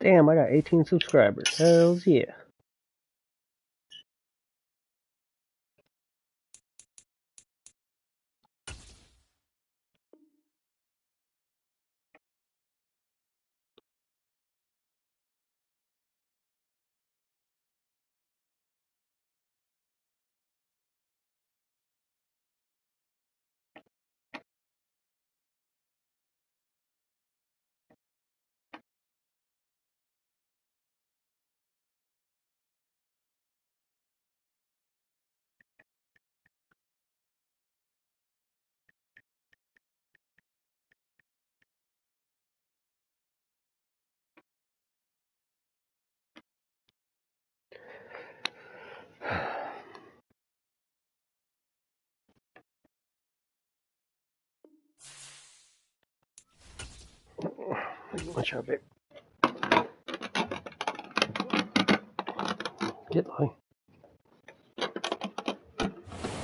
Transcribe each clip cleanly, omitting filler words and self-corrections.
Damn, I got 18 subscribers. Hells yeah. Watch out, babe. Get low.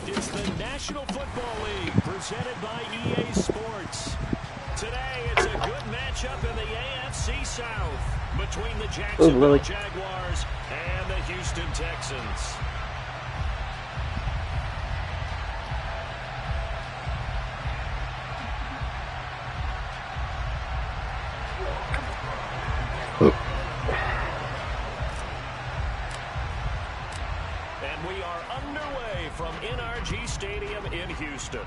It's the National Football League presented by EA Sports. Today, it's a good matchup in the AFC South between the Jacksonville Jaguars and the Houston Texans. And we are underway from NRG Stadium in Houston.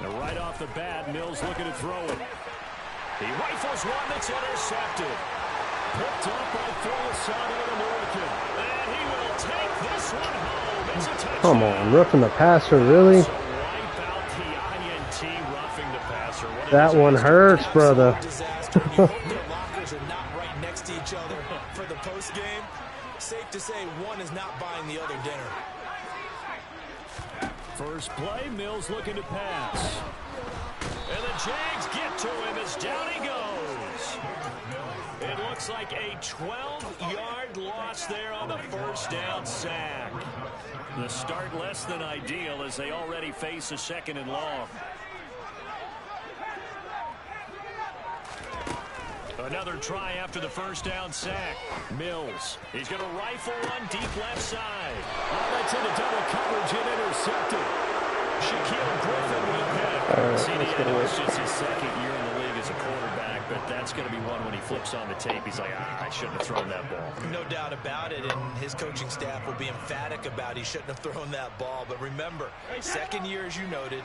Now right off the bat, Mills looking to throw it. He rifles one that's intercepted. Picked up by Philisano American. And he will take this one home. It's a touchdown. Come on, roughing the passer, really? So wipe out the INT, roughing the passer. That one hurts, brother. Their lockers are not right next to each other for the post game. Safe to say one is not buying the other dinner. First play, Mills looking to pass. And the Jags get to him as down he goes. It looks like a 12-yard loss there on the first down sack. The start less than ideal as they already face a second and long. Another try after the first down sack. Mills. He's going to rifle one deep left side. Oh, that's into double coverage and intercepted. Shaquille Griffin with him. CD, it's just his second year in the league as a quarterback, but that's going to be one when he flips on the tape. He's like, I shouldn't have thrown that ball. No doubt about it, and his coaching staff will be emphatic about he shouldn't have thrown that ball. But remember, second year, as you noted,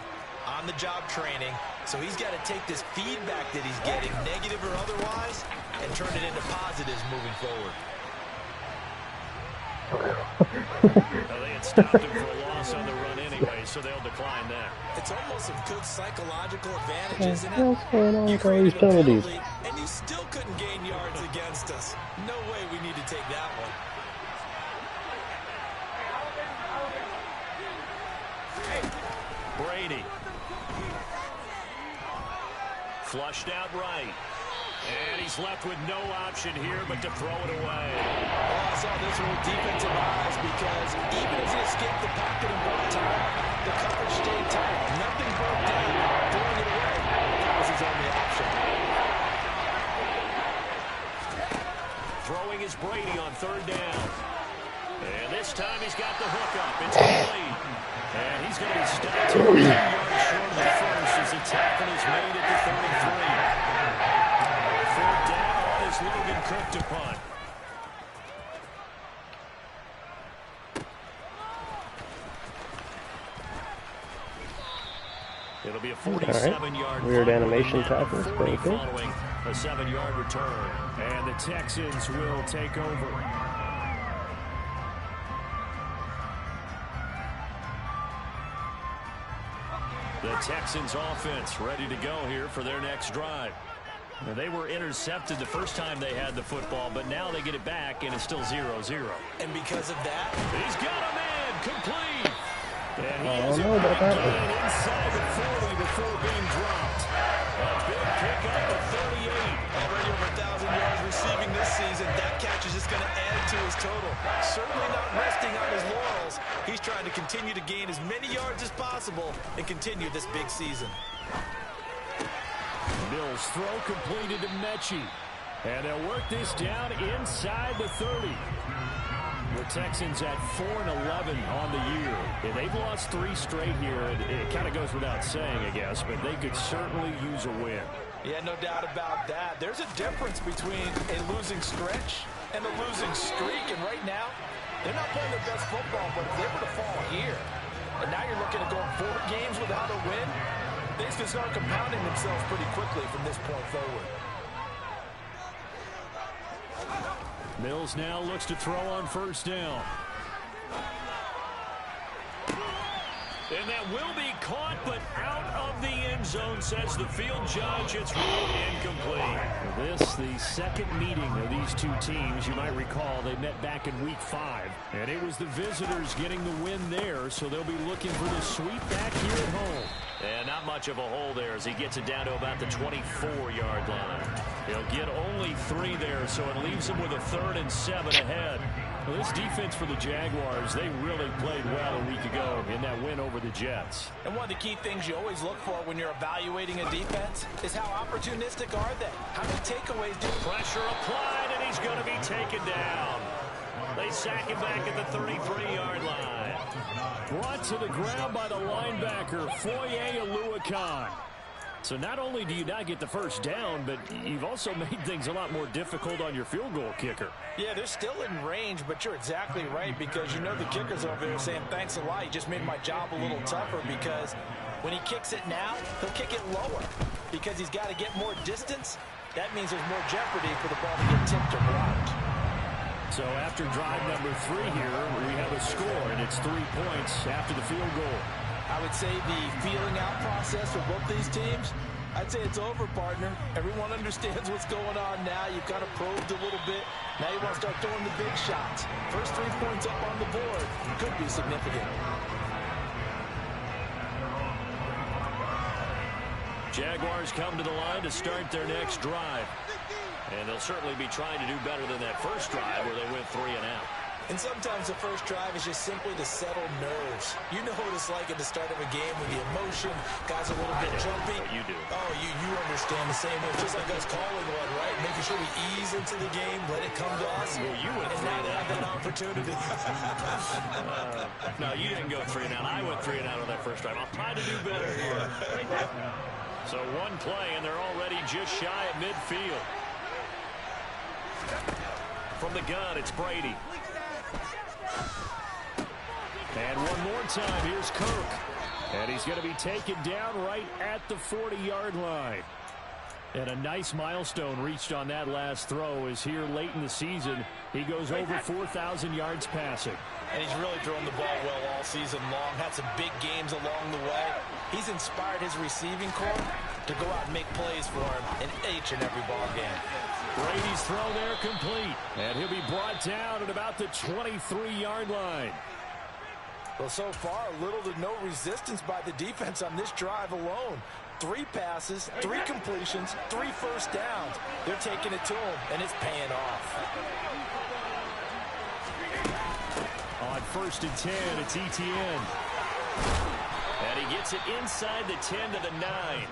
on-the-job training, so he's got to take this feedback that he's getting, negative or otherwise, and turn it into positives moving forward. Well, they had stopped him for a loss on the run anyway, so they'll decline that. It's almost a good psychological advantage, isn't it? What's going on You with all these created a penalties? penalty, and you still couldn't gain yards against us. No way we need to take that one. Brady. Flushed out right. And he's left with no option here but to throw it away. Oh, I saw this one with defensive eyes because even as he escaped the pocket and brought time, the coverage stayed tight. Nothing broke down. Throwing it away. That was his only option. Throwing is Brady on third down. And this time he's got the hook up. It's complete. And he's going to be stopped 2 yards short of the first as the tackle is made at the 33. Third down is Logan Cook to punt. It'll be a 47-yard Weird animation tackle. following a 7-yard return. And the Texans will take over. The Texans offense ready to go here for their next drive. Now, they were intercepted the first time they had the football, but now they get it back, and it's still 0-0. And because of that, he's got him in, complete. And he Oh, has no, a big that gain inside the 40 before being dropped. A big pickup of 38. already over 1,000 yards receiving this season. That catch is just going to add to his total. Certainly not resting on his laurels. He's trying to continue to gain as many yards as possible and continue this big season. Mills throw completed to Mechie. And they'll work this down inside the 30. The Texans at 4-11 on the year. And they've lost 3 straight here. It kind of goes without saying, I guess, but they could certainly use a win. Yeah, no doubt about that. There's a difference between a losing stretch and a losing streak. And right now, they're not playing their best football, but if they were to fall here, and now you're looking at going 4 games without a win, things can start compounding themselves pretty quickly from this point forward. Mills now looks to throw on first down. And that will be caught, but out of the end zone, says the field judge. It's ruled incomplete. This, the second meeting of these two teams. You might recall they met back in week 5. And it was the visitors getting the win there, so they'll be looking for the sweep back here at home. And not much of a hole there as he gets it down to about the 24-yard line. He'll get only 3 there, so it leaves him with a 3rd and 7 ahead. Well, this defense for the Jaguars, they really played well a week ago in that win over the Jets. And one of the key things you always look for when you're evaluating a defense is how opportunistic are they? How many takeaways do pressure applied, and he's going to be taken down. They sack him back at the 33-yard line. Brought to the ground by the linebacker, Foye Oluokun. So not only do you not get the first down, but you've also made things a lot more difficult on your field goal kicker. Yeah, they're still in range, but you're exactly right because you know the kicker's over there saying, thanks a lot, you just made my job a little tougher because when he kicks it now, he'll kick it lower because he's got to get more distance. That means there's more jeopardy for the ball to get tipped or blocked. So after drive number 3 here, we have a score, and it's 3 points after the field goal. I would say the feeling out process for both these teams, I'd say it's over, partner. Everyone understands what's going on now. You've kind of probed a little bit. Now you want to start throwing the big shots. First 3 points up on the board could be significant. Jaguars come to the line to start their next drive. And they'll certainly be trying to do better than that first drive where they went 3 and out. And sometimes the first drive is just simply to settle nerves. You know what it's like at the start of a game with the emotion, guys are a little bit jumpy. You do. Oh, you understand the same way. It's just like us calling one, right? Making sure we ease into the game, let it come to us. Well, you went and 3 now and they out. have that opportunity. No, you didn't go 3 and out. I went 3 and out on that first drive. I'll try to do better here. So 1 play, and they're already just shy of midfield. From the gun, it's Brady. And one more time, here's Kirk. And he's going to be taken down right at the 40-yard line. And a nice milestone reached on that last throw is here late in the season. He goes over 4,000 yards passing. And he's really thrown the ball well all season long. Had some big games along the way. He's inspired his receiving corps to go out and make plays for him in each and every ball game. Brady's throw there complete. And he'll be brought down at about the 23-yard line. Well, so far, little to no resistance by the defense on this drive alone. 3 passes, 3 completions, 3 first downs. They're taking it to him, and it's paying off. On 1st and 10, it's Etienne. And he gets it inside the 10 to the 9.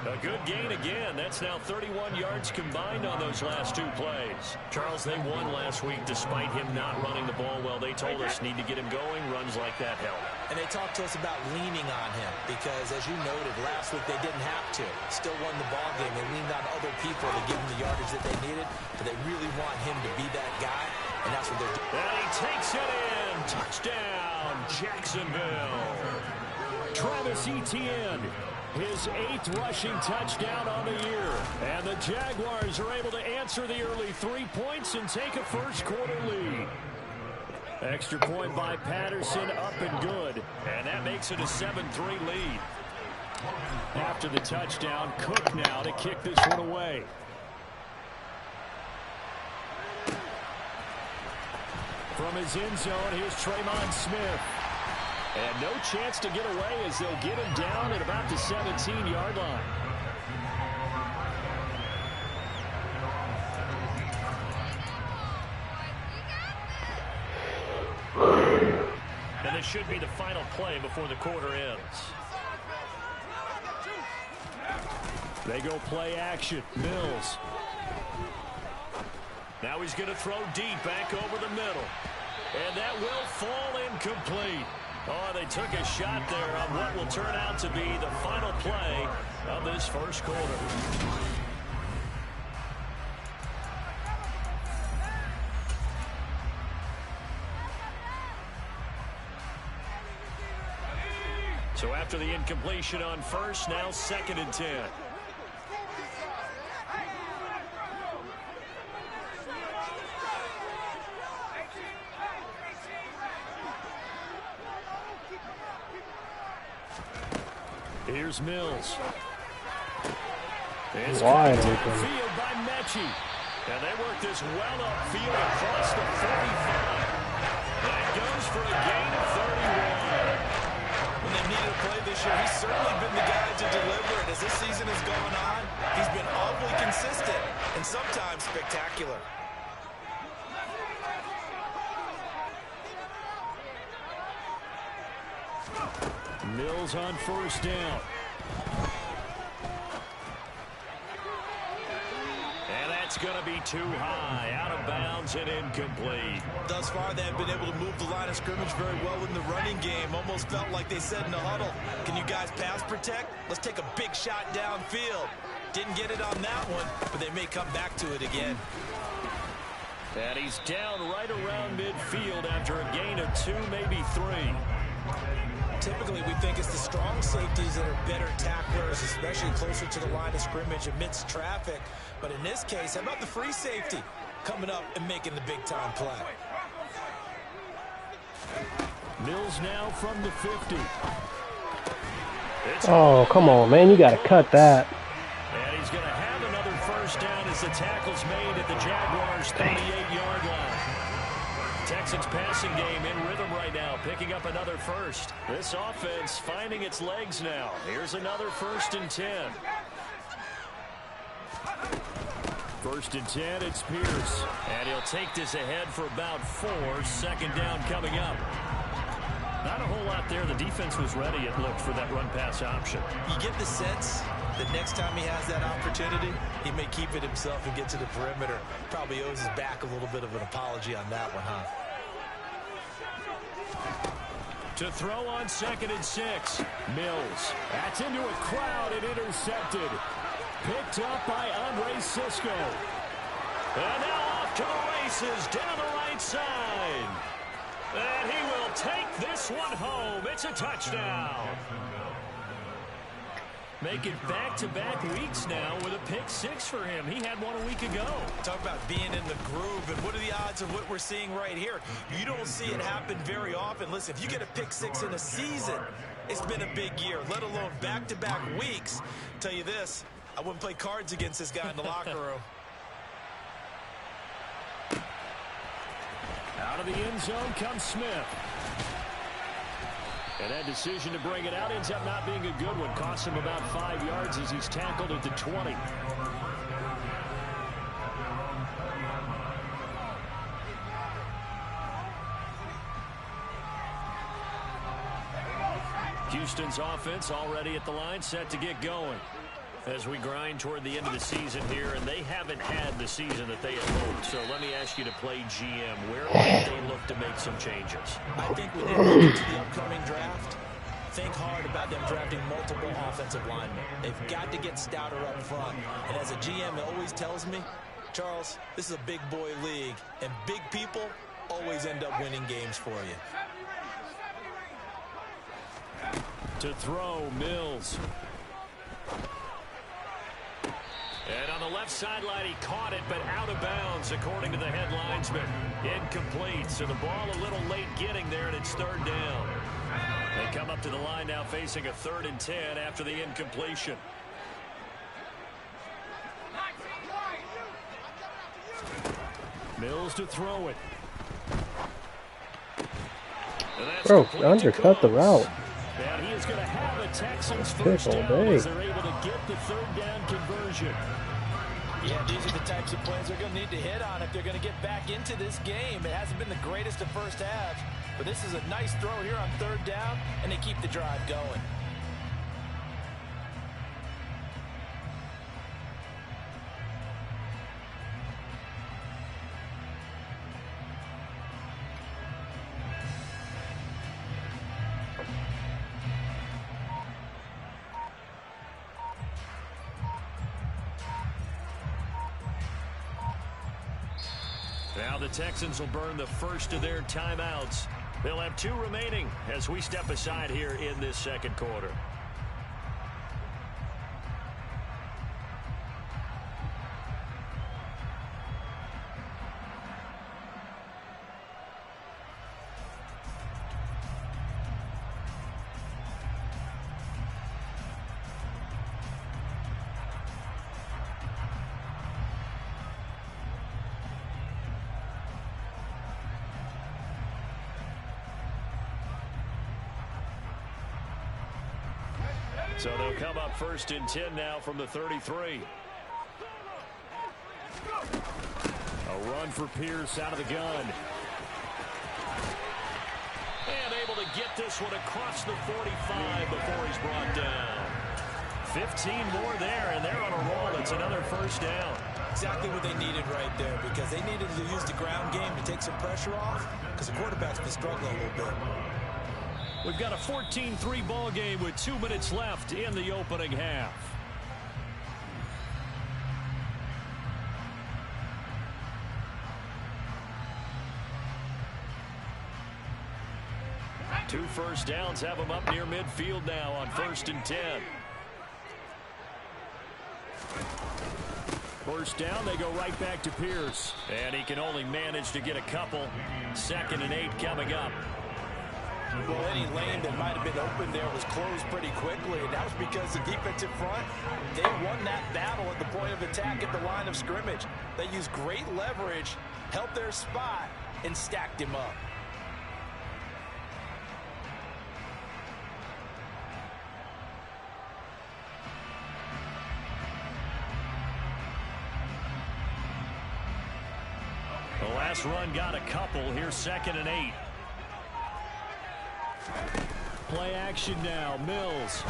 A good gain again. That's now 31 yards combined on those last 2 plays. Charles, they won last week despite him not running the ball well. They told us need to get him going. Runs like that help. And they talked to us about leaning on him because, as you noted, last week they didn't have to. Still won the ball game. They leaned on other people to give them the yardage that they needed, but they really want him to be that guy, and that's what they're doing. And he takes it in. Touchdown, Jacksonville. Travis Etienne. His 8th rushing touchdown on the year. And the Jaguars are able to answer the early 3 points and take a first-quarter lead. Extra point by Patterson, up and good. And that makes it a 7-3 lead. After the touchdown, Cook now to kick this one away. From his end zone, here's Tremon Smith. And no chance to get away as they'll get him down at about the 17-yard line. And this should be the final play before the quarter ends. They go play action. Mills. Now he's going to throw deep back over the middle. And that will fall incomplete. Oh, they took a shot there on what will turn out to be the final play of this first quarter. So after the incompletion on first, now 2nd and 10. Here's Mills. It's wide open open. Field by Mechie. And they work this well upfield across the 45. That goes for a gain of 31. When they needed a play this year, he's certainly been the guy to deliver it. As this season has gone on, he's been awfully consistent and sometimes spectacular. Mills on first down. And that's going to be too high. Out of bounds and incomplete. Thus far, they have been able to move the line of scrimmage very well in the running game. Almost felt like they said in the huddle, can you guys pass protect? Let's take a big shot downfield. Didn't get it on that one, but they may come back to it again. And he's down right around midfield after a gain of 2, maybe 3. Typically, we think it's the strong safeties that are better tacklers, especially closer to the line of scrimmage amidst traffic. But in this case, how about the free safety coming up and making the big-time play? Mills now from the 50. Oh, come on, man. You got to cut that. And he's going to have another first down as the tackle's made at the Jaguars' 38-yard line. Texans passing game in rhythm right now, picking up another first. This offense finding its legs now. Here's another 1st and 10. 1st and 10, it's Pierce. And he'll take this ahead for about 4. 2nd down coming up. Not a whole lot there. The defense was ready, it looked, for that run-pass option. You get the sense that next time he has that opportunity, he may keep it himself and get to the perimeter. Probably owes his back a little bit of an apology on that one, huh? To throw on 2nd and 6. Mills. That's into a crowd and intercepted. Picked up by Andre Cisco. And now off to the races down the right side. And he will take this one home. It's a touchdown. Making back-to-back weeks now with a pick-6 for him. He had one a week ago. Talk about being in the groove, and what are the odds of what we're seeing right here? You don't see it happen very often. Listen, if you get a pick-6 in a season, it's been a big year, let alone back-to-back weeks. Tell you this, I wouldn't play cards against this guy in the locker room. Out of the end zone comes Smith. And that decision to bring it out ends up not being a good one. Costs him about 5 yards as he's tackled at the 20. Houston's offense already at the line, set to get going. As we grind toward the end of the season here, and they haven't had the season that they had hoped. So let me ask you to play GM. Where might they look to make some changes? I think when they look into the upcoming draft, think hard about them drafting multiple offensive linemen. They've got to get stouter up front. And as a GM always tells me, Charles, this is a big boy league, and big people always end up winning games for you. To throw, Mills. And on the left sideline, he caught it, but out of bounds, according to the head linesman. Incomplete, so the ball a little late getting there, and it's 3rd down. They come up to the line now facing a 3rd and 10 after the incompletion. Mills to throw it. Bro, undercut the route. And he is going to have a Texans first down as they're able to get the 3rd down conversion. Yeah, these are the types of plays they're going to need to hit on if they're going to get back into this game. It hasn't been the greatest of first halves, but this is a nice throw here on 3rd down, and they keep the drive going. Now the Texans will burn the first of their timeouts. They'll have 2 remaining as we step aside here in this 2nd quarter. So they'll come up 1st and 10 now from the 33. A run for Pierce out of the gun. And able to get this one across the 45 before he's brought down. 15 more there, and they're on a roll. It's another 1st down. Exactly what they needed right there, because they needed to use the ground game to take some pressure off, because the quarterback's been struggling a little bit. We've got a 14-3 ball game with 2 minutes left in the opening half. Two 1st downs have them up near midfield now on 1st and 10. 1st down, they go right back to Pierce. And he can only manage to get a couple. 2nd and 8 coming up. Well, any lane that might have been open there was closed pretty quickly, and that was because the defensive front, they won that battle at the point of attack at the line of scrimmage. They used great leverage, held their spot, and stacked him up. The last run got a couple. Here's 2nd and 8. Play action now. Mills.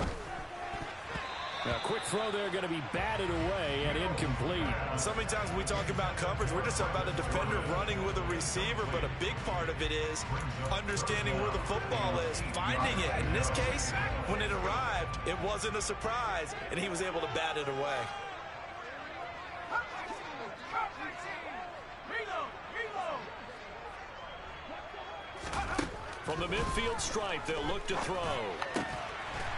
Now, quick throw there, going to be batted away and incomplete. So many times when we talk about coverage, we're just about a defender running with a receiver, but a big part of it is understanding where the football is, finding it. In this case, when it arrived, it wasn't a surprise, and he was able to bat it away. From the midfield stripe, they'll look to throw.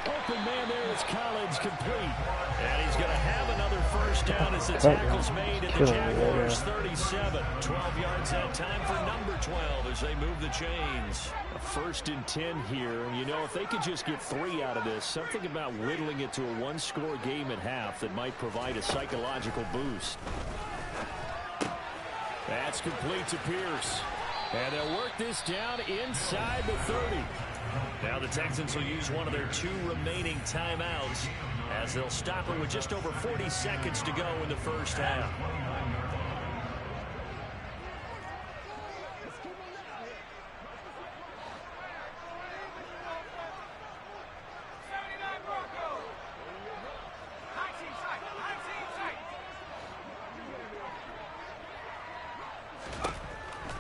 Open man there is Collins, complete. And he's going to have another 1st down as the tackle's made at the Jaguars 37. 12 yards that time for number 12 as they move the chains. A 1st and 10 here. And, you know, if they could just get 3 out of this, something about whittling it to a 1-score game at half that might provide a psychological boost. That's complete to Pierce. And they'll work this down inside the 30. Now the Texans will use one of their 2 remaining timeouts as they'll stop it with just over 40 seconds to go in the 1st half.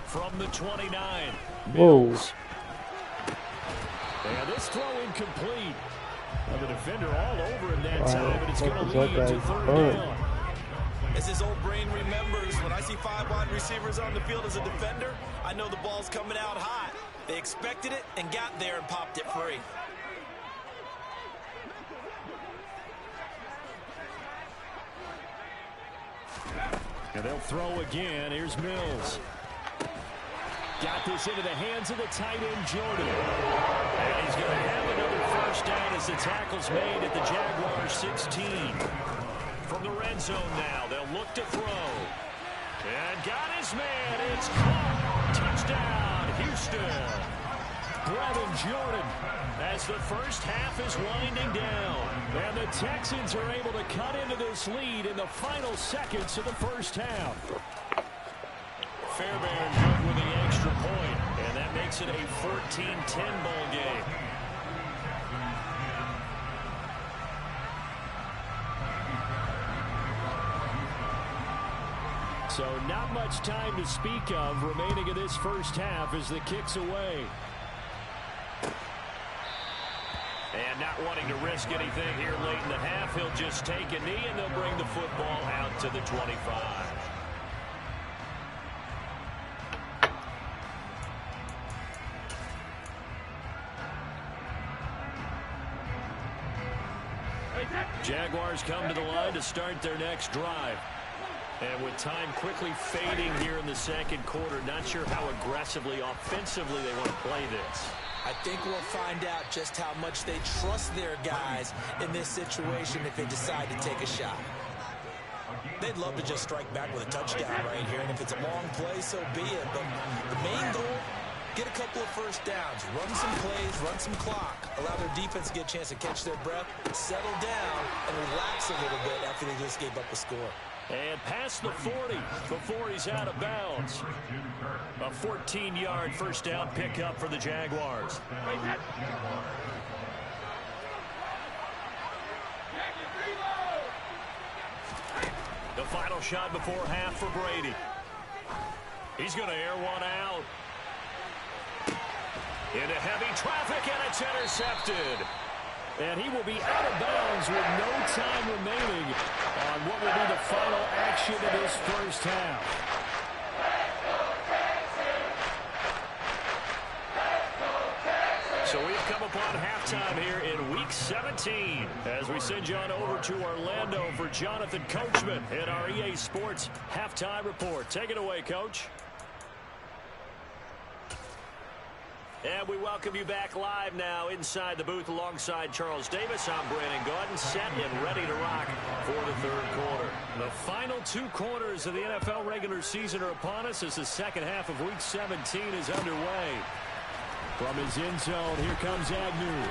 From the 29, Mills. And this throw incomplete. Now the defender all over him that time, but it's going to lead to 3rd down. As his old brain remembers, when I see 5 wide receivers on the field as a defender, I know the ball's coming out hot. They expected it and got there and popped it free. And they'll throw again. Here's Mills. Got this into the hands of the tight end, Jordan. And he's going to have first down as the tackle's made at the Jaguars 16. From the red zone now, they'll look to throw. And got his man. It's caught. Touchdown, Houston. Brevin Jordan as the first half is winding down. And the Texans are able to cut into this lead in the final seconds of the first half. Fairbairn good with the extra point, and that makes it a 14-10 ball game. So not much time to speak of remaining in this first half as the kick's away. And not wanting to risk anything here late in the half, he'll just take a knee and they'll bring the football out to the 25. Jaguars come to the line to start their next drive. And with time quickly fading here in the second quarter, not sure how aggressively, offensively they want to play this. I think we'll find out just how much they trust their guys in this situation if they decide to take a shot. They'd love to just strike back with a touchdown right here, and if it's a long play, so be it. But the main goal, get a couple of first downs, run some plays, run some clock, allow their defense to get a chance to catch their breath, settle down, and relax a little bit after they just gave up a score. And past the 40 before he's out of bounds. A 14-yard first down pickup for the Jaguars. The final shot before half for Brady. He's going to air one out. Into heavy traffic, and it's intercepted. And he will be out of bounds with no time remaining on what will be the final action of this first half. So we've come upon halftime here in Week 17 as we send you on over to Orlando for Jonathan Coachman in our EA Sports Halftime Report. Take it away, Coach. And we welcome you back live now inside the booth alongside Charles Davis. I'm Brandon Gaudin, set and ready to rock for the third quarter. The final two quarters of the NFL regular season are upon us as the second half of Week 17 is underway. From his end zone, here comes Agnew.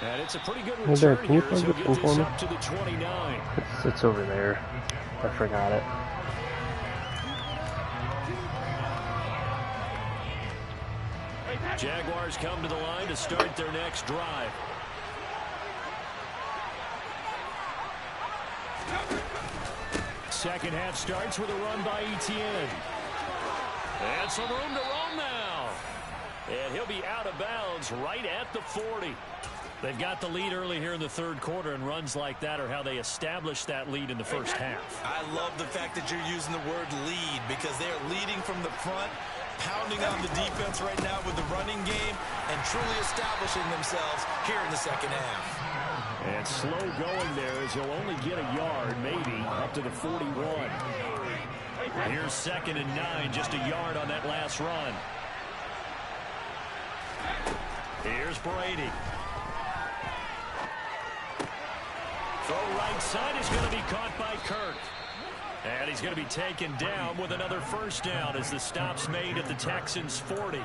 And it's a pretty good return here as he'll get this up to the 29. It's over there. I forgot it. Jaguars come to the line to start their next drive. Second half starts with a run by Etienne. And some room to roam now. And he'll be out of bounds right at the 40. They've got the lead early here in the third quarter, and runs like that are how they establish that lead in the first half. I love the fact that you're using the word lead because they are leading from the front, pounding on the defense right now with the running game, and truly establishing themselves here in the second half. And slow going there as he'll only get a yard, maybe, up to the 41. Here's 2nd and 9, just a yard on that last run. Here's Brady. Throw right side is going to be caught by Kirk. And he's going to be taken down with another first down as the stop's made at the Texans' 40.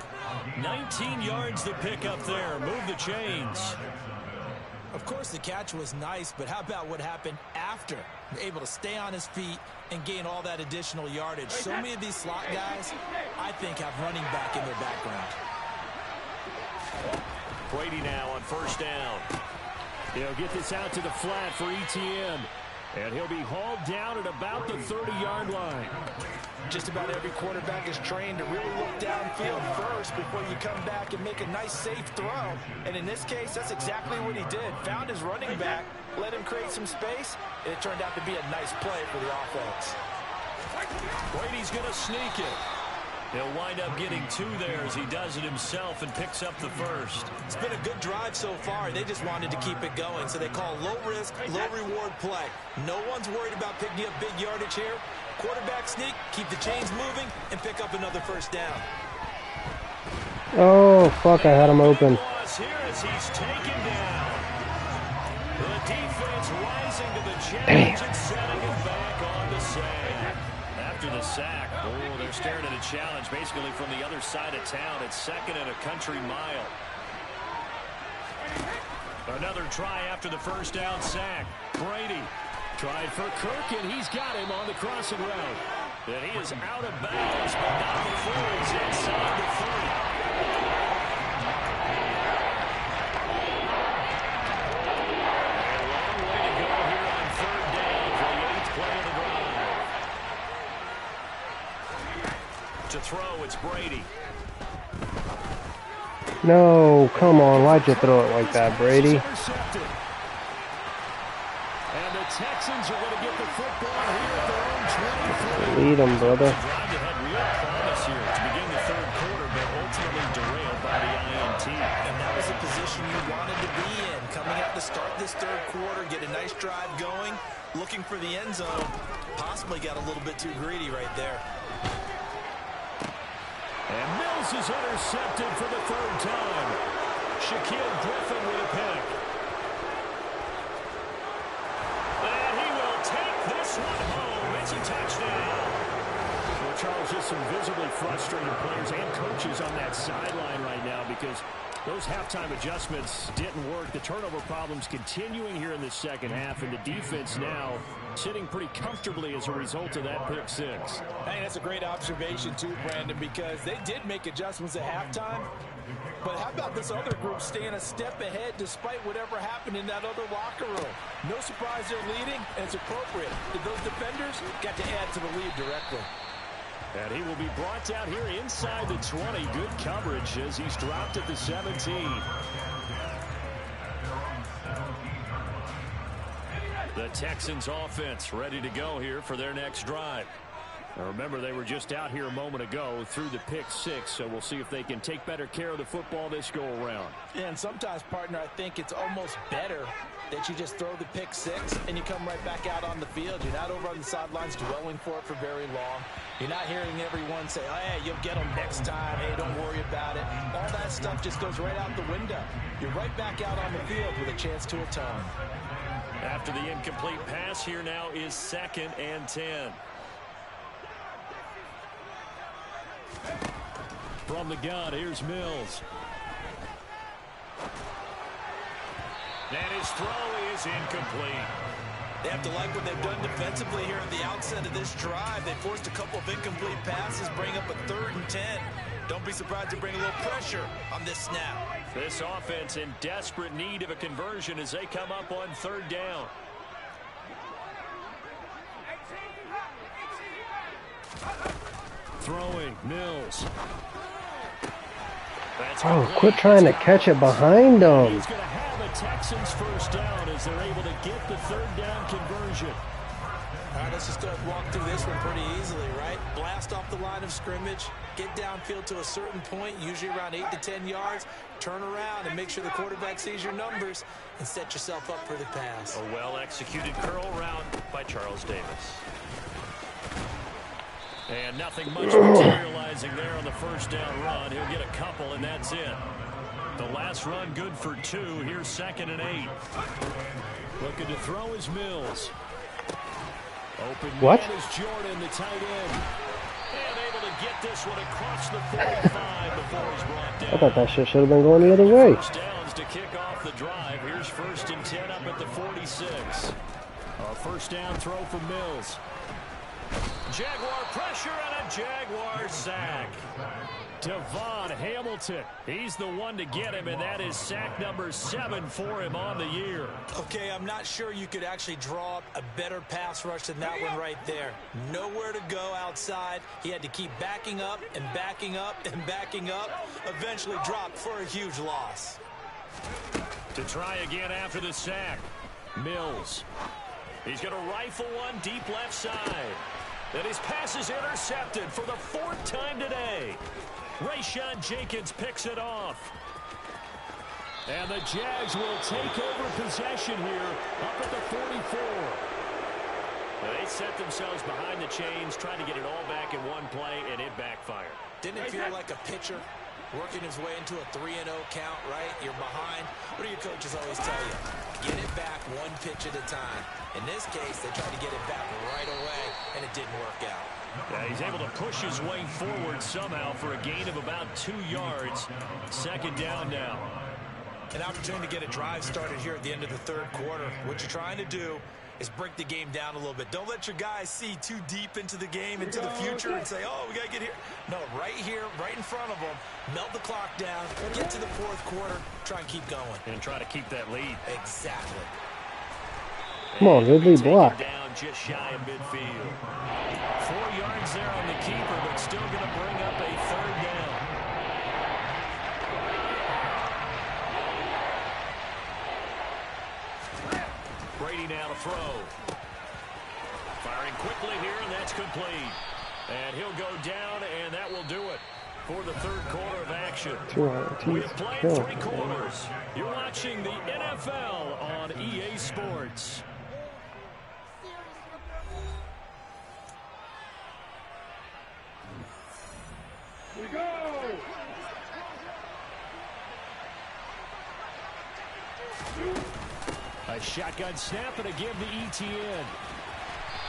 19 yards to pick up there. Move the chains. Of course, the catch was nice, but how about what happened after? Able to stay on his feet and gain all that additional yardage. So many of these slot guys, I think, have running back in their background. Brady now on first down. He'll get this out to the flat for Etienne. And he'll be hauled down at about the 30-yard line. Just about every quarterback is trained to really look downfield first before you come back and make a nice, safe throw. And in this case, that's exactly what he did. Found his running back, let him create some space, and it turned out to be a nice play for the offense. Brady's going to sneak it. He'll wind up getting 2 there as he does it himself and picks up the first. It's been a good drive so far. They just wanted to keep it going, so they call low-risk, low-reward play. No one's worried about picking up big yardage here. Quarterback sneak, keep the chains moving, and pick up another first down. Oh, fuck, I had him open. Here as he's taken down. The defense rising to the challenge and setting him back on the sack. After the sack, oh, they're staring at a challenge basically from the other side of town. It's second and a country mile. Another try after the first down sack. Brady tried for Kirk, and he's got him on the crossing route. And he is out of bounds, but not before he's inside the 30. A long way to go here on third down for the 8th play of the drive. To throw, it's Brady. No, come on. Why'd you throw it like that, Brady? And the Texans are going to get the football here at their own 23. Lead them, brother. The drive that had real promise here to begin the third quarter, but ultimately derailed by the INT. And that was the position you wanted to be in. Coming out to start this third quarter, get a nice drive going, looking for the end zone. Possibly got a little bit too greedy right there. And Mills is intercepted for the third time. Shaquille Griffin with a pick. And he will take this one home. It's a touchdown. Well, Charles, just some visibly frustrated players and coaches on that sideline right now because those halftime adjustments didn't work. The turnover problems continuing here in the second half, and the defense now sitting pretty comfortably as a result of that pick six. Hey, that's a great observation too, Brandon, because they did make adjustments at halftime. But how about this other group staying a step ahead despite whatever happened in that other locker room? No surprise they're leading, and it's appropriate. Those defenders got to add to the lead directly. And he will be brought down here inside the 20. Good coverage as he's dropped at the 17. The Texans offense ready to go here for their next drive. Now remember, they were just out here a moment ago through the pick six, so we'll see if they can take better care of the football this go around. Yeah, and sometimes, partner, I think it's almost better that you just throw the pick six and you come right back out on the field. You're not over on the sidelines dwelling for it for very long. You're not hearing everyone say, oh, hey, you'll get them next time. Hey, don't worry about it. All that stuff just goes right out the window. You're right back out on the field with a chance to atone. After the incomplete pass, here now is 2nd and 10. From the gun, here's Mills. And his throw is incomplete. They have to like what they've done defensively here at the outset of this drive. They forced a couple of incomplete passes, bring up a 3rd and 10. Don't be surprised to bring a little pressure on this snap. This offense in desperate need of a conversion as they come up on 3rd down. Throwing, Mills. Oh, quit trying to catch it behind them. He's going to have a Texans first down as they're able to get the 3rd down conversion. All right, let's just go ahead and walk through this one pretty easily, right? Blast off the line of scrimmage, get downfield to a certain point, usually around 8 to 10 yards, turn around and make sure the quarterback sees your numbers and set yourself up for the pass. A well-executed curl route by Charles Davis. And nothing much materializing there on the first down run. He'll get a couple, and that's it. The last run good for 2. Here's 2nd and 8. Looking to throw is Mills. Open what? Man is Jordan, the tight end. And able to get this one across the 45 before he's brought down. I thought that shit should have been going the other way. First downs to kick off the drive. Here's 1st and 10 up at the 46. A first down throw for Mills. Jaguar pressure and a Jaguar sack. Devon Hamilton, he's the one to get him, and that is sack number 7 for him on the year. Okay, I'm not sure you could actually draw up a better pass rush than that one right there. Nowhere to go outside. He had to keep backing up and backing up and backing up. Eventually dropped for a huge loss. To try again after the sack, Mills. He's going to rifle one deep left side. And his pass is intercepted for the 4th time today. Rayshawn Jenkins picks it off. And the Jags will take over possession here up at the 44. They set themselves behind the chains, trying to get it all back in one play, and it backfired. Didn't it feel like a pitcher working his way into a 3-0 count, right? You're behind. What do your coaches always tell you? Get it back one pitch at a time. In this case, they tried to get it back right away, and it didn't work out. Yeah, he's able to push his way forward somehow for a gain of about 2 yards. Second down now. An opportunity to get a drive started here at the end of the third quarter. What you're trying to do is break the game down a little bit. Don't let your guys see too deep into the game, into the future, and say, oh, we got to get here. No, right here, right in front of them, melt the clock down, get to the fourth quarter, try and keep going. And try to keep that lead. Exactly. Come on, Ridley, block. Down just shy of midfield. 4 yards there on the keeper, but still going to bring up a third down. Brady now to throw. Firing quickly here, and that's complete. And he'll go down, and that will do it for the third quarter of action. We have played 3 quarters. You're watching the NFL on EA Sports. We go! A shotgun snap and a give to ETN.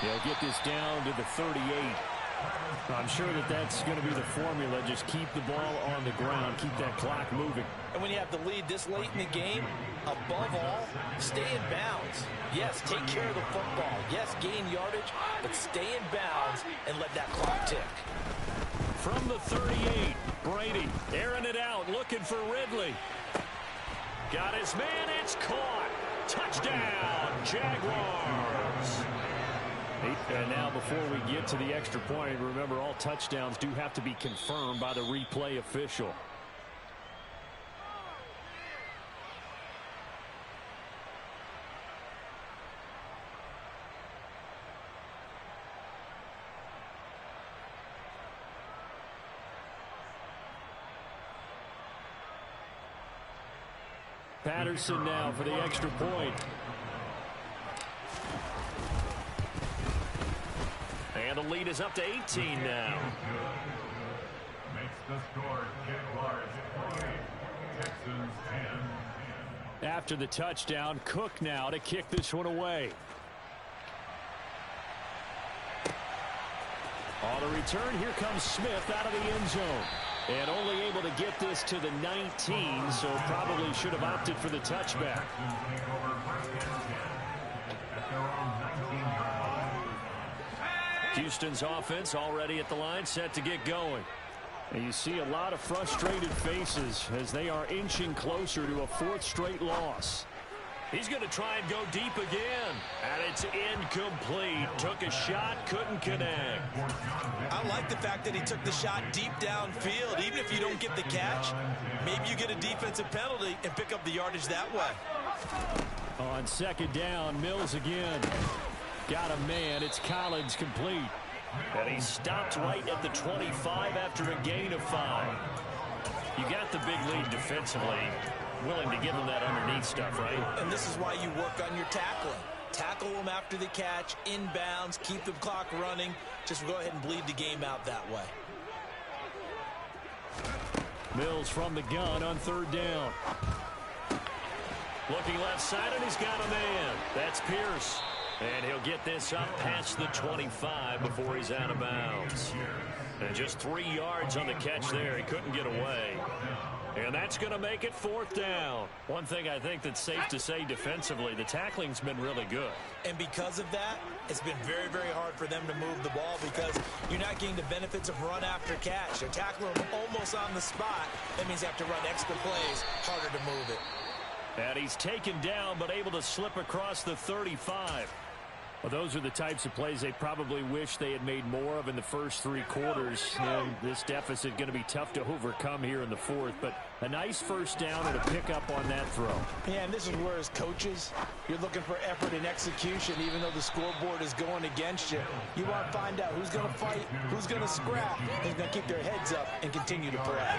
He'll get this down to the 38. I'm sure that's going to be the formula. Just keep the ball on the ground. Keep that clock moving. And when you have the lead this late in the game, above all, stay in bounds. Yes, take care of the football. Yes, gain yardage, but stay in bounds and let that clock tick. From the 38, Brady airing it out, looking for Ridley. Got his man, it's caught. Touchdown, Jaguars. And now before we get to the extra point, remember all touchdowns do have to be confirmed by the replay official. Patterson now for the extra point. And the lead is up to 18 now. Makes the score Jaguars 48, Texans 10. After the touchdown, Cook now to kick this one away. On the return, here comes Smith out of the end zone. And only able to get this to the 19, so probably should have opted for the touchback. Houston's offense already at the line, set to get going. And you see a lot of frustrated faces as they are inching closer to a 4th straight loss. He's going to try and go deep again. And it's incomplete. Took a shot, couldn't connect. I like the fact that he took the shot deep downfield. Even if you don't get the catch, maybe you get a defensive penalty and pick up the yardage that way. On second down, Mills again. Got a man. It's Collins complete. And he stopped right at the 25 after a gain of 5. You got the big lead defensively. Willing to give him that underneath stuff, right? And this is why you work on your tackling. Tackle them after the catch, inbounds, keep the clock running. Just go ahead and bleed the game out that way. Mills from the gun on third down. Looking left side, and he's got a man. That's Pierce. And he'll get this up past the 25 before he's out of bounds. And just 3 yards on the catch there. He couldn't get away. And that's going to make it 4th down. One thing I think that's safe to say defensively, the tackling's been really good. And because of that, it's been very, very hard for them to move the ball because you're not getting the benefits of run after catch. They're tackling them almost on the spot. That means they have to run extra plays, harder to move it. And he's taken down but able to slip across the 35. Well, those are the types of plays they probably wish they had made more of in the first 3 quarters. And this deficit going to be tough to overcome here in the 4th. But a nice first down and a pickup on that throw. Yeah, and this is where as coaches, you're looking for effort and execution even though the scoreboard is going against you. You want to find out who's going to fight, who's going to scrap, who's going to keep their heads up and continue to play.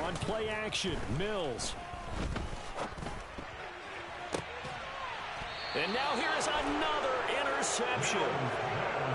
On play action, Mills. And now here is another interception.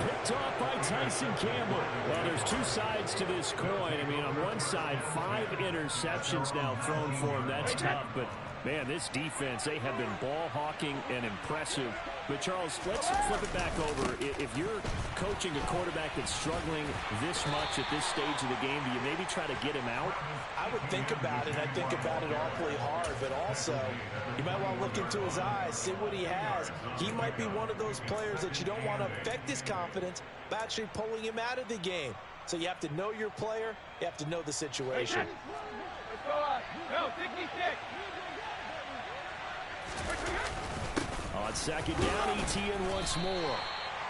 Picked off by Tyson Campbell. Well, there's two sides to this coin. I mean, on one side, 5 interceptions now thrown for him. That's tough. But, man, this defense, they have been ball hawking and impressive. But, Charles, let's flip it back over. If you're coaching a quarterback that's struggling this much at this stage of the game, do you maybe try to get him out? I would think about it. I think about it awfully hard. But also, you might want to look into his eyes, see what he has. He might be one of those players that you don't want to affect his confidence by actually pulling him out of the game. So you have to know your player. You have to know the situation. On second down, ETN once more.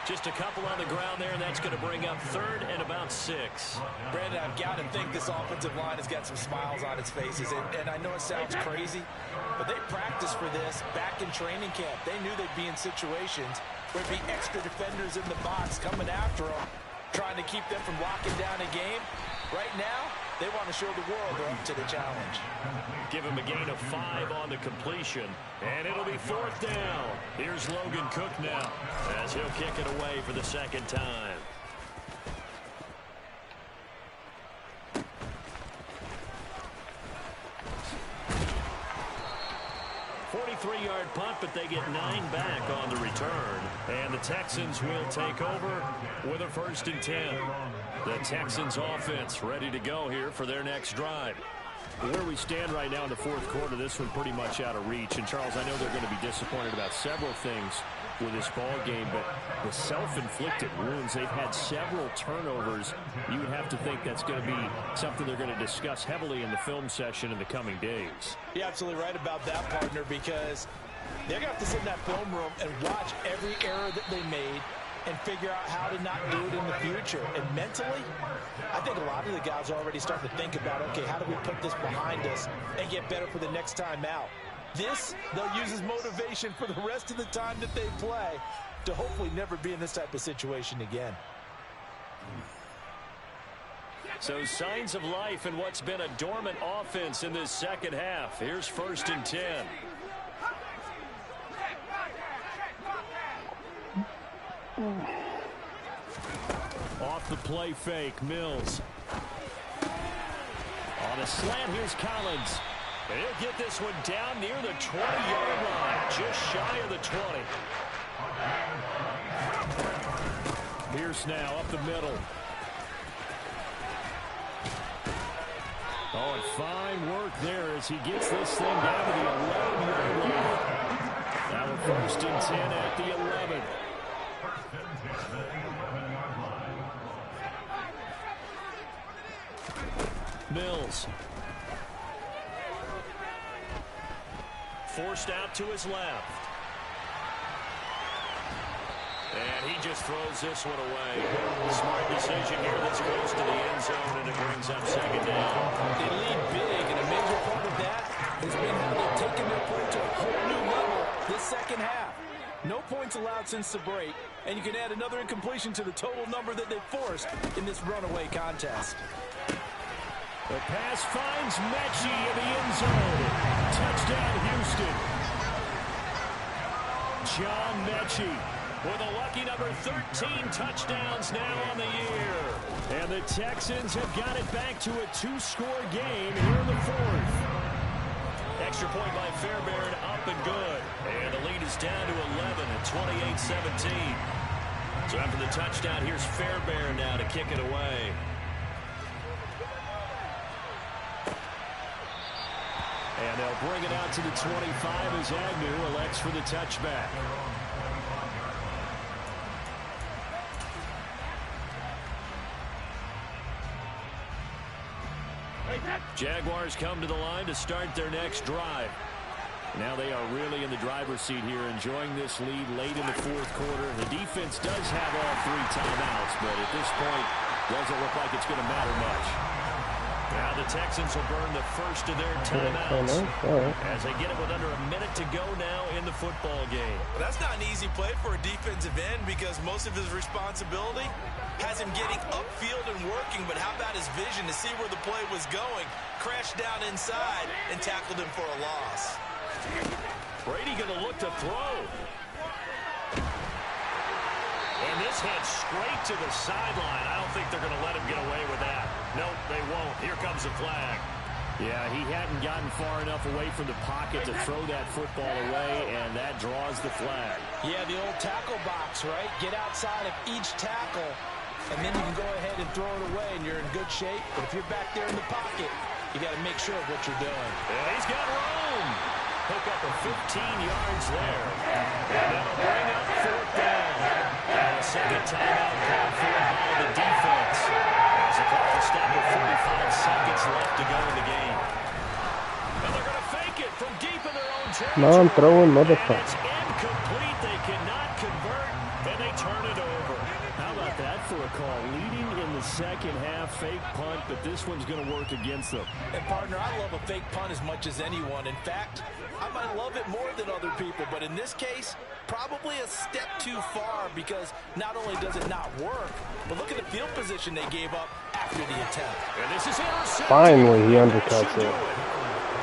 Just a couple on the ground there, and that's going to bring up 3rd and about 6. Brandon, I've got to think this offensive line has got some smiles on its faces. And I know it sounds crazy, but they practiced for this back in training camp. They knew they'd be in situations where there'd be extra defenders in the box coming after them, trying to keep them from locking down a game. Right now, they want to show the world they're up to the challenge. Give him a gain of 5 on the completion, and it'll be 4th down. Here's Logan Cook now as he'll kick it away for the second time. 43-yard punt, but they get 9 back on the return. And the Texans will take over with a 1st and 10. The Texans offense ready to go here for their next drive. Where we stand right now in the 4th quarter, this one pretty much out of reach. And, Charles, I know they're going to be disappointed about several things with this ball game, but the self-inflicted wounds, they've had several turnovers. You would have to think that's going to be something they're going to discuss heavily in the film session in the coming days. You're absolutely right about that, partner, because they're going to have to sit in that film room and watch every error that they made and figure out how to not do it in the future. And mentally, I think a lot of the guys are already starting to think about, okay, how do we put this behind us and get better for the next time out? This, they'll use as motivation for the rest of the time that they play to hopefully never be in this type of situation again. So signs of life in what's been a dormant offense in this second half. Here's 1st and 10. Off the play fake, Mills. On a slant, here's Collins. And he'll get this one down near the 20-yard line, just shy of the 20. Pierce now up the middle. Oh, and fine work there as he gets this thing down to the 11-yard line. Now we're 1st and 10 at the 11. Mills. Forced out to his left. And he just throws this one away. Smart decision here. This goes to the end zone, and it brings up 2nd down. They lead big, and a major part of that has been how they've taken their play to a whole new level this second half. No points allowed since the break, and you can add another incompletion to the total number that they've forced in this runaway contest. The pass finds Mechie in the end zone. Touchdown, Houston. John Mechie with a lucky number 13 touchdowns now on the year. And the Texans have got it back to a 2-score game here in the 4th. Extra point by Fairbairn, up and good. And the lead is down to 11 at 28-17. So after the touchdown, here's Fairbairn now to kick it away. And they'll bring it out to the 25 as Agnew elects for the touchback. Jaguars come to the line to start their next drive. Now they are really in the driver's seat here, enjoying this lead late in the 4th quarter. The defense does have all 3 timeouts, but at this point, doesn't look like it's going to matter much. Now the Texans will burn the first of their timeouts as they get it with under a minute to go now in the football game. Well, that's not an easy play for a defensive end because most of his responsibility has him getting upfield and working, but how about his vision to see where the play was going, crashed down inside, and tackled him for a loss. Brady going to look to throw. head straight to the sideline. I don't think they're going to let him get away with that. Nope, they won't. Here comes the flag. Yeah, he hadn't gotten far enough away from the pocket to throw that football away, and that draws the flag. Yeah, the old tackle box, right? Get outside of each tackle, and then you can go ahead and throw it away, and you're in good shape. But if you're back there in the pocket, you got to make sure of what you're doing. And he's got room. Pick up a 15 yards there. And that'll bring up 4th down. And a second timeout called for by the defense. As the clock will stop with 45 seconds left to go in the game. And they're going to fake it from deep in their own territory. No, I'm throwing And motherfucker. it's incomplete. They cannot convert, and they turn it over. How about that for a call? Leading in the second half, fake punt, but this one's going to work against them. And, partner, I love a fake punt as much as anyone. In fact, I might love it more than other people, but in this case, probably a step too far because not only does it not work, but look at the field position they gave up after the attempt. And this is intercepted. Finally, he undercuts Should do it.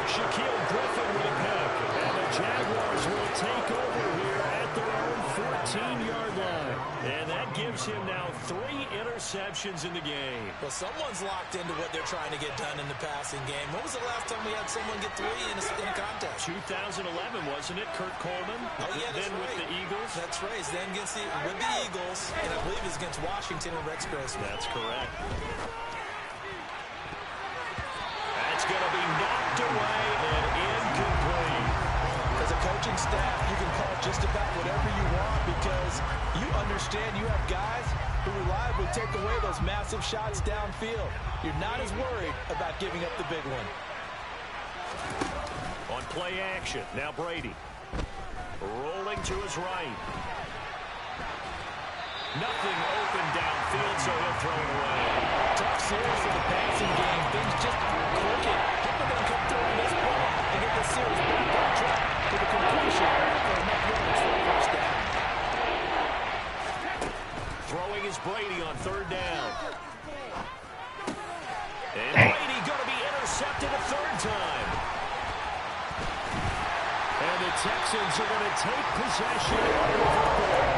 Shaquille Griffin with a pick. And the Jaguars will take over here at their own 14-yard line. And that gives him now 3 interceptions in the game. Well, someone's locked into what they're trying to get done in the passing game. When was the last time we had someone get 3 in a contest? 2011, wasn't it? Kurt Coleman. Oh, yeah, that's then right. with the Eagles. That's right. Then with the Eagles, and I believe it's against Washington and Rex Grossman. That's correct. That's going to be knocked away and incomplete. As a coaching staff, you can call just about whatever you want because you understand you have guys who reliably take away those massive shots downfield. You're not as worried about giving up the big one. On play action, now Brady. Rolling to his right. Nothing open downfield, so he'll throw it away. Tough series for the passing game. Things just clicking. People going to come through on this ball and get the series back on track to the completion for enough yards for the first down. Throwing is Brady on 3rd down. And Brady going to be intercepted a 3rd time. And the Texans are going to take possession of the football.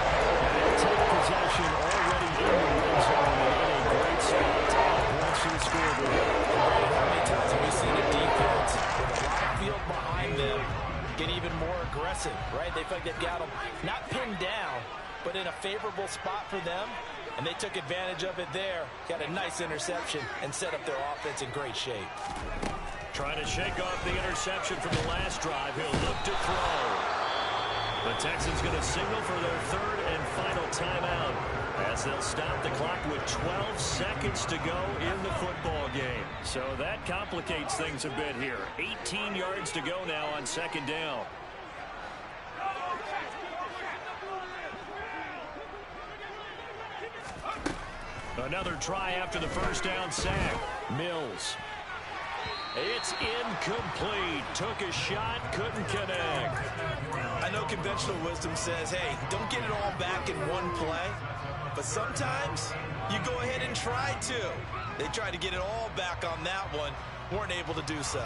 And they'll take possession already in the red zone and in a great spot to add points to the scoreboard. How many times have we seen a defense with a lot of field behind them get even more aggressive, right? They feel like they've got them not pinned down, but in a favorable spot for them, and they took advantage of it there. Got a nice interception and set up their offense in great shape. Trying to shake off the interception from the last drive. He'll look to throw. The Texans going to signal for their 3rd and final timeout as they'll stop the clock with 12 seconds to go in the football game. So that complicates things a bit here. 18 yards to go now on 2nd down. Another try after the 1st down sack. Mills. It's incomplete. Took a shot, couldn't connect. I know conventional wisdom says, hey, don't get it all back in one play. But sometimes you go ahead and try to. They tried to get it all back on that one. Weren't able to do so.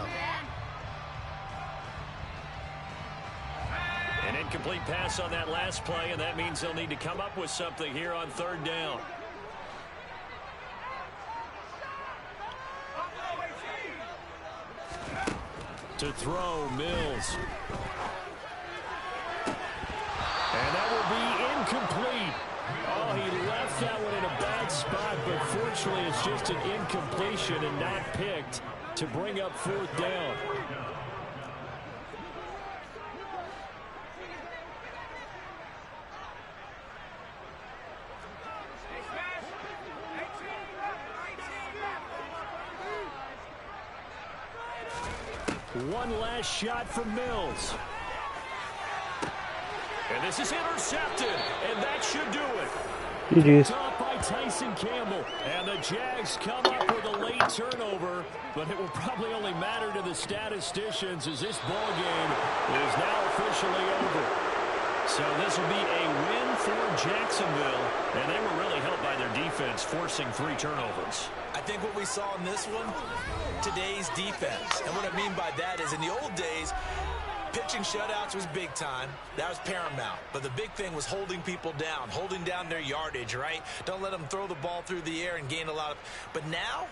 An incomplete pass on that last play, and that means they'll need to come up with something here on 3rd down. To throw, Mills. And that will be incomplete. Oh, he left that one in a bad spot, but fortunately it's just an incompletion and not picked to bring up 4th down. One last shot from Mills. And this is intercepted, and that should do it. GG's. Top by Tyson Campbell. And the Jags come up with a late turnover, but it will probably only matter to the statisticians as this ball game is now officially over. So this will be a win for Jacksonville, and they were really helped by their defense forcing 3 turnovers. I think what we saw in this one, today's defense. And what I mean by that is in the old days, Pitching shutouts was big time. That was paramount. But the big thing was holding people down, holding down their yardage, right? Don't let them throw the ball through the air and gain a lot of... But now,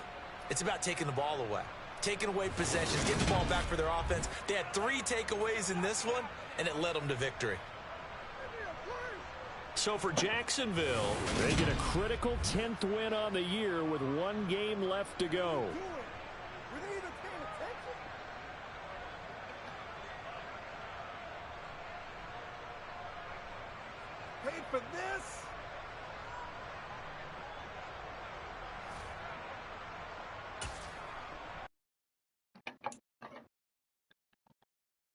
it's about taking the ball away. Taking away possessions, getting the ball back for their offense. They had 3 takeaways in this one, and it led them to victory. So for Jacksonville, they get a critical 10th win on the year with 1 game left to go. Paid for this?